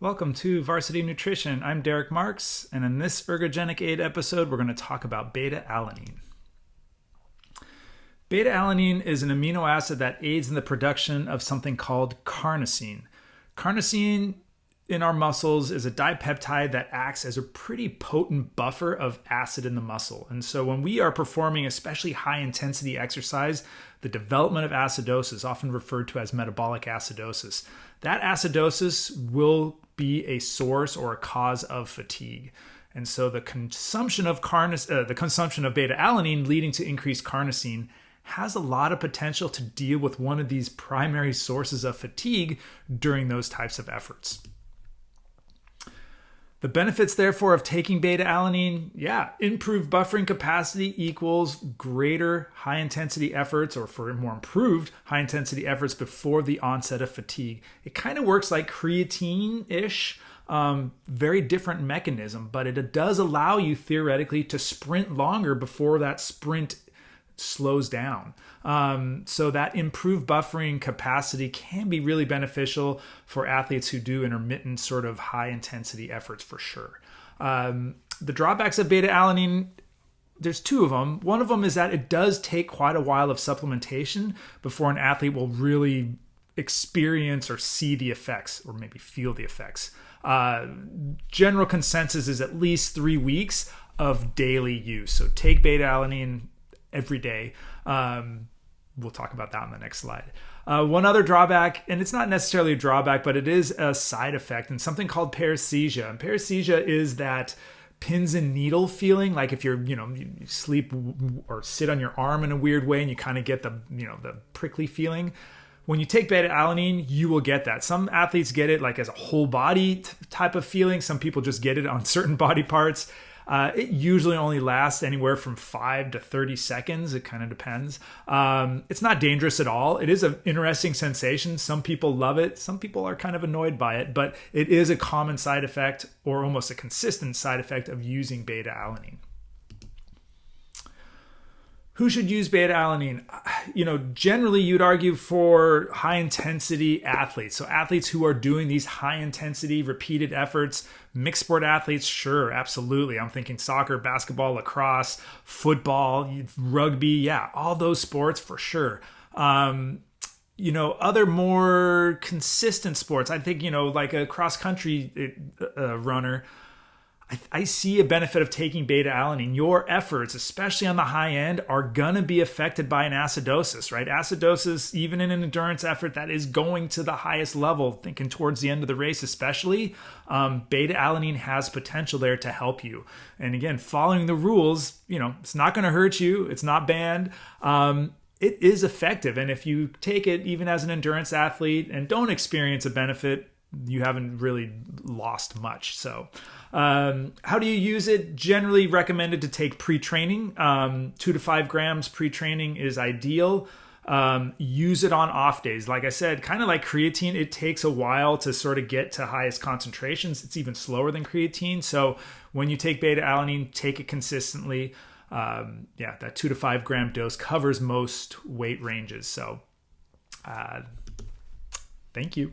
Welcome to Varsity Nutrition. I'm Derek Marks, and in this ergogenic aid episode, we're going to talk about beta alanine. Beta alanine is an amino acid that aids in the production of something called carnosine. Carnosine in our muscles is a dipeptide that acts as a pretty potent buffer of acid in the muscle. And so when we are performing especially high intensity exercise, the development of acidosis, often referred to as metabolic acidosis, that acidosis will be a source or a cause of fatigue. And so the consumption of beta alanine leading to increased carnosine has a lot of potential to deal with one of these primary sources of fatigue during those types of efforts. The benefits, therefore, of taking beta alanine, improved buffering capacity equals greater high-intensity efforts, or for more improved high-intensity efforts before the onset of fatigue. It kind of works like creatine-ish, very different mechanism, but it does allow you theoretically to sprint longer before that sprint slows down. So that improved buffering capacity can be really beneficial for athletes who do intermittent sort of high intensity efforts for sure. The drawbacks of beta alanine, there's two of them. One of them is that it does take quite a while of supplementation before an athlete will really experience or see the effects, or maybe feel the effects. General consensus is at least 3 weeks of daily use. So take beta alanine every day. We'll talk about that on the next slide. One other drawback, and it's not necessarily a drawback, but it is a side effect, and something called paresthesia. And paresthesia is that pins and needle feeling, like if you sleep or sit on your arm in a weird way and you kind of get the prickly feeling. When you take beta alanine, you will get that. Some athletes get it like as a whole body type of feeling. Some people just get it on certain body parts. It usually only lasts anywhere from 5 to 30 seconds. It kind of depends. It's not dangerous at all. It is an interesting sensation. Some people love it. Some people are kind of annoyed by it, but it is a common side effect, or almost a consistent side effect, of using beta alanine. Who should use beta alanine? Generally you'd argue for high intensity athletes. So athletes who are doing these high intensity repeated efforts. Mixed sport athletes, sure, absolutely. I'm thinking soccer, basketball, lacrosse, football, rugby, all those sports for sure. Other more consistent sports, I think, like a cross country runner, I see a benefit of taking beta alanine. Your efforts, especially on the high end, are going to be affected by an acidosis, right? Acidosis, even in an endurance effort that is going to the highest level, thinking towards the end of the race especially, beta alanine has potential there to help you. And again, following the rules, it's not going to hurt you. It's not banned. It is effective. And if you take it even as an endurance athlete and don't experience a benefit, you haven't really lost much. So how do you use it? Generally recommended to take pre-training. 2 to 5 grams pre-training is ideal. Use it on off days. Like I said, kind of like creatine, it takes a while to sort of get to highest concentrations. It's even slower than creatine. So when you take beta alanine, take it consistently. That 2 to 5 gram dose covers most weight ranges. So thank you.